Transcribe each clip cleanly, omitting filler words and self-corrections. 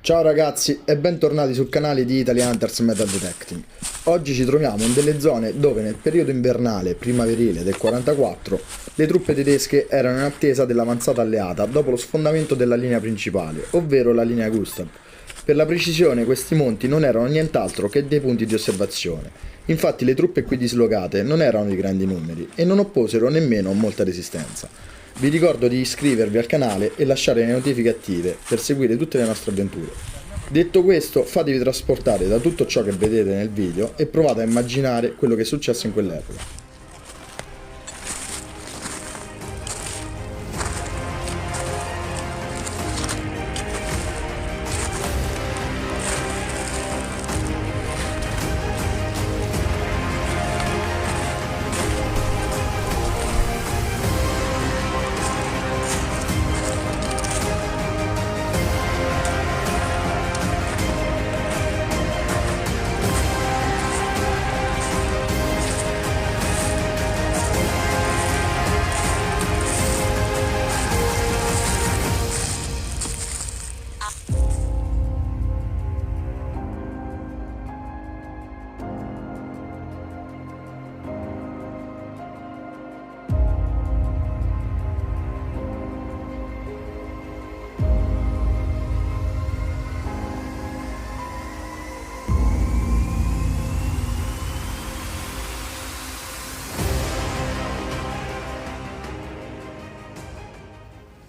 Ciao ragazzi e bentornati sul canale di Italy Hunters Metal Detecting. Oggi ci troviamo in delle zone dove nel periodo invernale primaverile del 44 le truppe tedesche erano in attesa dell'avanzata alleata dopo lo sfondamento della linea principale, ovvero la linea Gustav. Per la precisione questi monti non erano nient'altro che dei punti di osservazione. Infatti le truppe qui dislocate non erano di grandi numeri e non opposero nemmeno molta resistenza. Vi ricordo di iscrivervi al canale e lasciare le notifiche attive per seguire tutte le nostre avventure. Detto questo, fatevi trasportare da tutto ciò che vedete nel video e provate a immaginare quello che è successo in quell'epoca.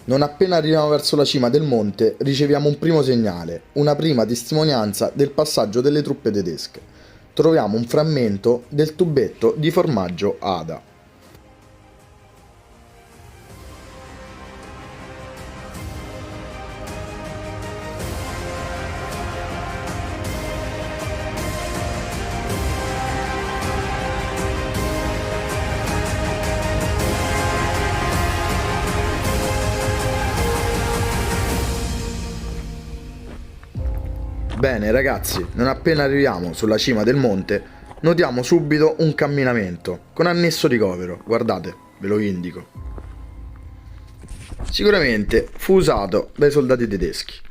Non appena arriviamo verso la cima del monte riceviamo un primo segnale, una prima testimonianza del passaggio delle truppe tedesche. Troviamo un frammento del tubetto di formaggio Ada. Bene ragazzi, non appena arriviamo sulla cima del monte, notiamo subito un camminamento con annesso ricovero, guardate, ve lo indico. Sicuramente fu usato dai soldati tedeschi.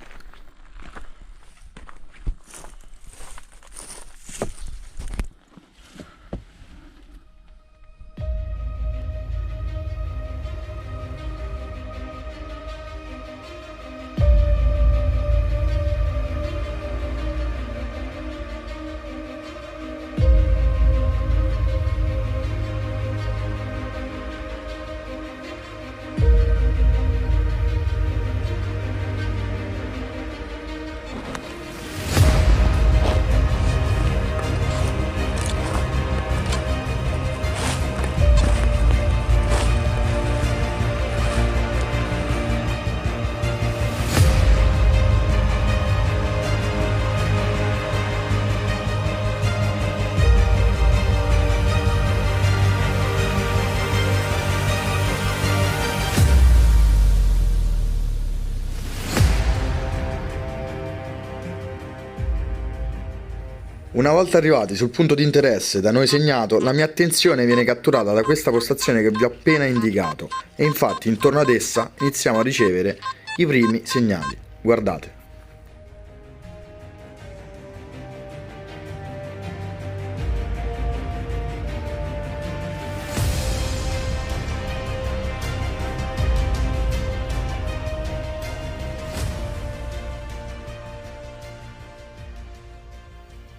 Una volta arrivati sul punto di interesse da noi segnato, la mia attenzione viene catturata da questa postazione che vi ho appena indicato e infatti intorno ad essa iniziamo a ricevere i primi segnali. Guardate.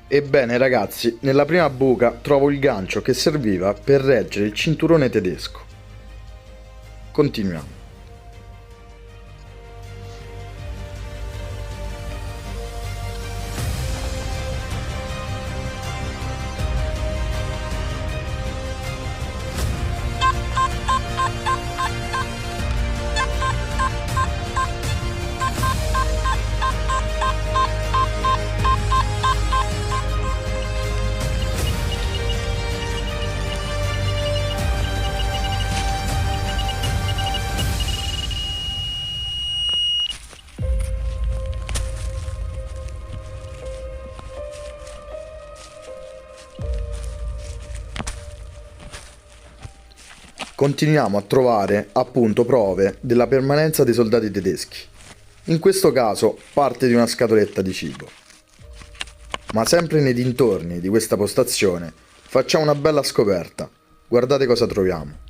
Ebbene ragazzi, nella prima buca trovo il gancio che serviva per reggere il cinturone tedesco. Continuiamo. Continuiamo a trovare appunto prove della permanenza dei soldati tedeschi. In questo caso parte di una scatoletta di cibo. Ma sempre nei dintorni di questa postazione facciamo una bella scoperta. Guardate cosa troviamo.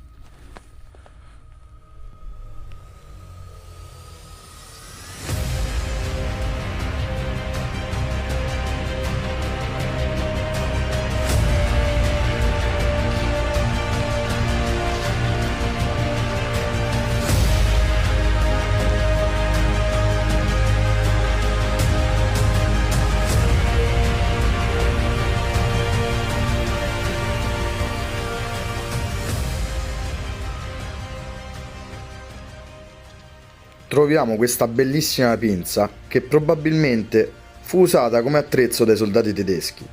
Troviamo questa bellissima pinza che probabilmente fu usata come attrezzo dai soldati tedeschi.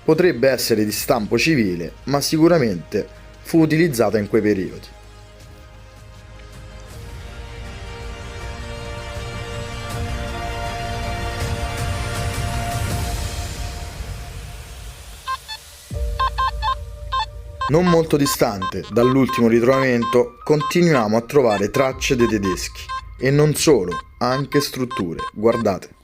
Potrebbe essere di stampo civile, ma sicuramente fu utilizzata in quei periodi. Non molto distante dall'ultimo ritrovamento continuiamo a trovare tracce dei tedeschi. E non solo, anche strutture, guardate.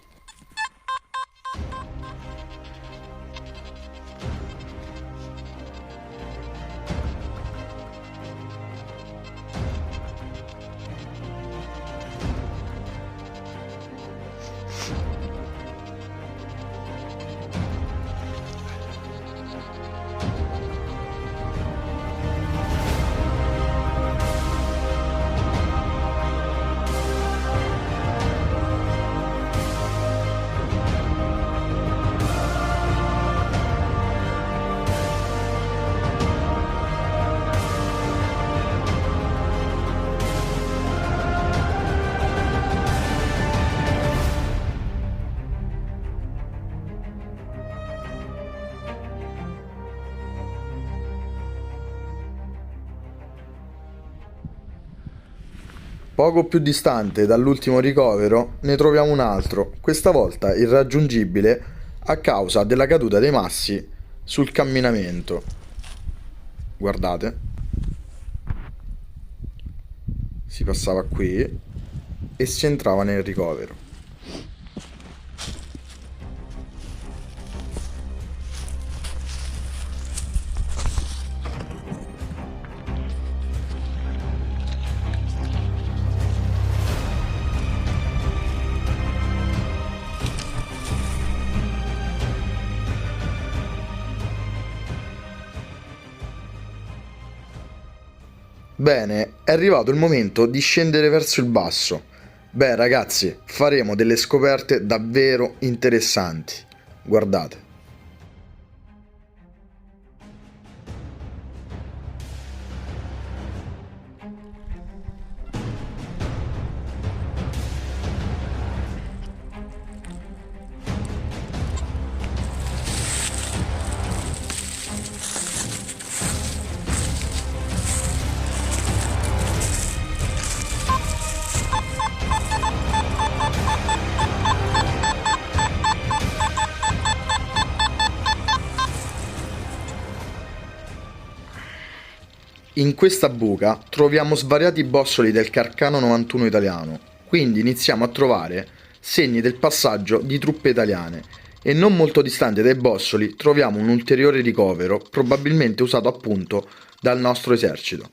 Poco più distante dall'ultimo ricovero ne troviamo un altro, questa volta irraggiungibile a causa della caduta dei massi sul camminamento. Guardate, si passava qui e si entrava nel ricovero. Bene, è arrivato il momento di scendere verso il basso. Beh, ragazzi, faremo delle scoperte davvero interessanti. Guardate. In questa buca troviamo svariati bossoli del Carcano 91 italiano, quindi iniziamo a trovare segni del passaggio di truppe italiane e non molto distante dai bossoli troviamo un ulteriore ricovero, probabilmente usato appunto dal nostro esercito.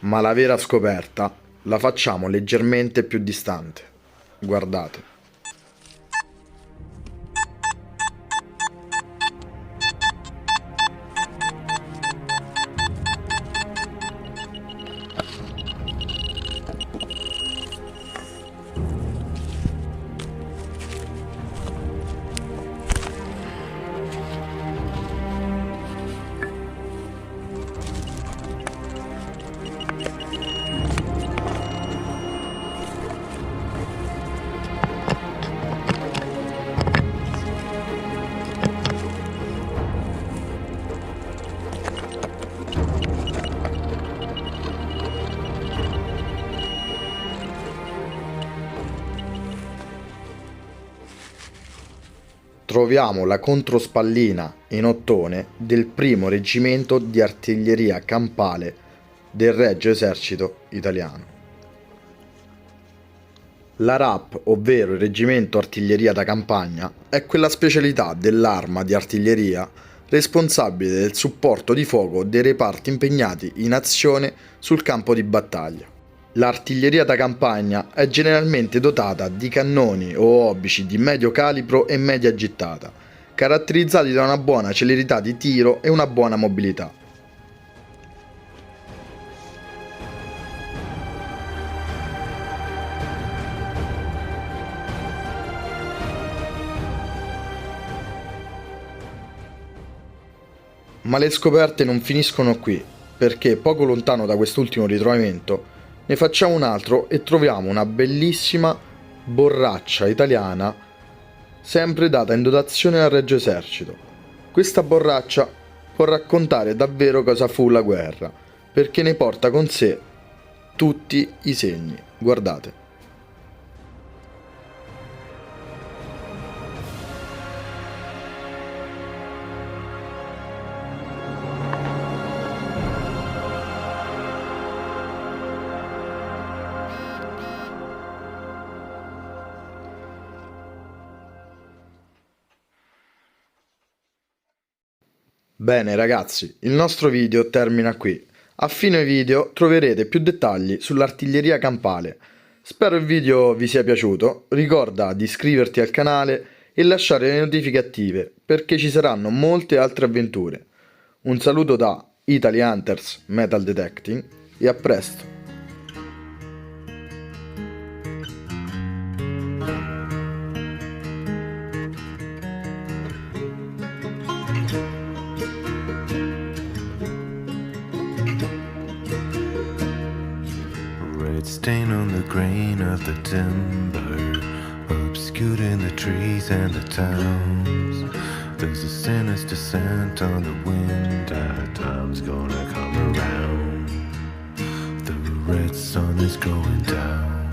Ma la vera scoperta la facciamo leggermente più distante. Guardate. troviamo la controspallina in ottone del primo reggimento di artiglieria campale del Regio Esercito Italiano. La RAP, ovvero il Reggimento Artiglieria da Campagna, è quella specialità dell'arma di artiglieria responsabile del supporto di fuoco dei reparti impegnati in azione sul campo di battaglia. L'artiglieria da campagna è generalmente dotata di cannoni o obici di medio calibro e media gittata, caratterizzati da una buona celerità di tiro e una buona mobilità. Ma le scoperte non finiscono qui, perché poco lontano da quest'ultimo ritrovamento ne facciamo un altro e troviamo una bellissima borraccia italiana sempre data in dotazione al Regio Esercito. Questa borraccia può raccontare davvero cosa fu la guerra, perché ne porta con sé tutti i segni. Guardate. Bene ragazzi, il nostro video termina qui. A fine video troverete più dettagli sull'artiglieria campale. Spero il video vi sia piaciuto, ricorda di iscriverti al canale e lasciare le notifiche attive perché ci saranno molte altre avventure. Un saluto da Italy Hunters Metal Detecting e a presto! Red stain on the grain of the timber, obscuring the trees and the towns. There's a sinister scent on the wind, our time's gonna come around. The red sun is going down.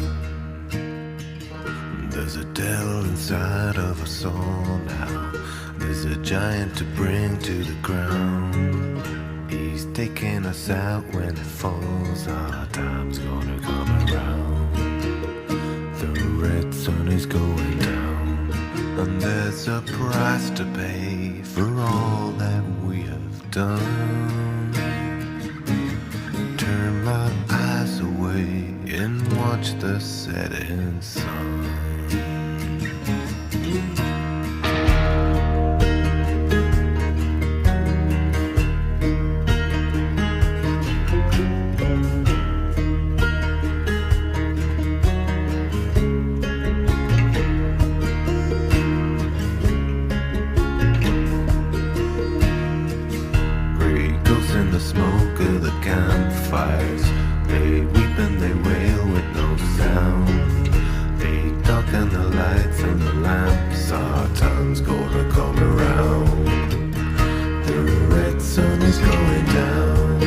There's a devil inside of us all now. There's a giant to bring to the ground. He's taking us out when it falls. Our time's gonna come around. The red sun is going down, and there's a price to pay for all that we have done. Turn my eyes away and watch the setting sun. In the smoke of the campfires, they weep and they wail with no sound. They darken the lights and the lamps. Our time's gonna come around. The red sun is going down.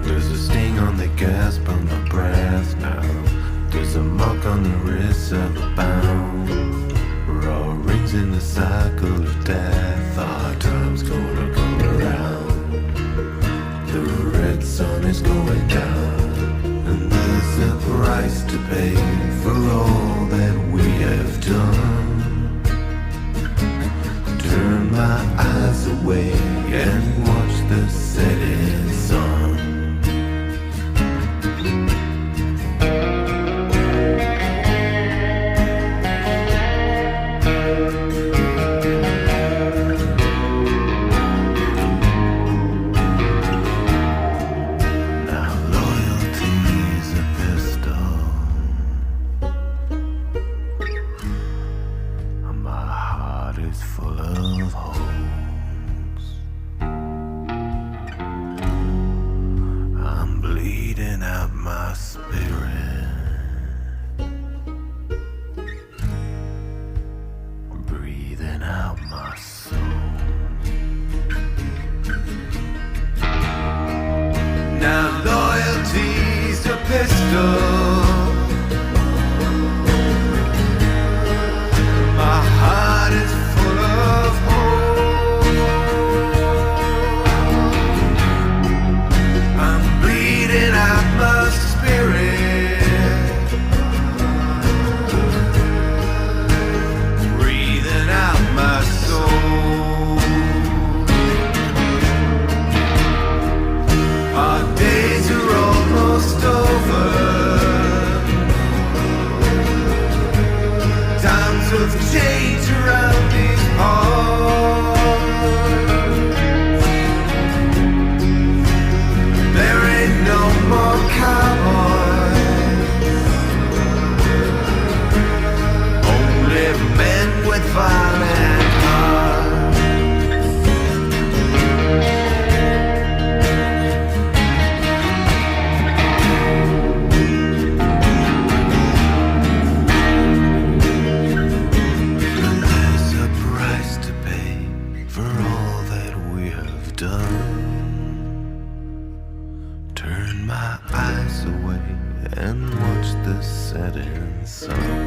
There's a sting on the gasp on my breath now. There's a mark on the wrist of a bound. Raw rings in the cycle of death. Our time's gonna come around. The red sun is going down, and there's a price to pay for all that we have done. Turn my eyes away and watch the setting sun. Is full of holes. I'm bleeding out my spirit, breathing out my soul. Now loyalty's a pistol. My heart done. Turn my eyes away and watch the setting sun.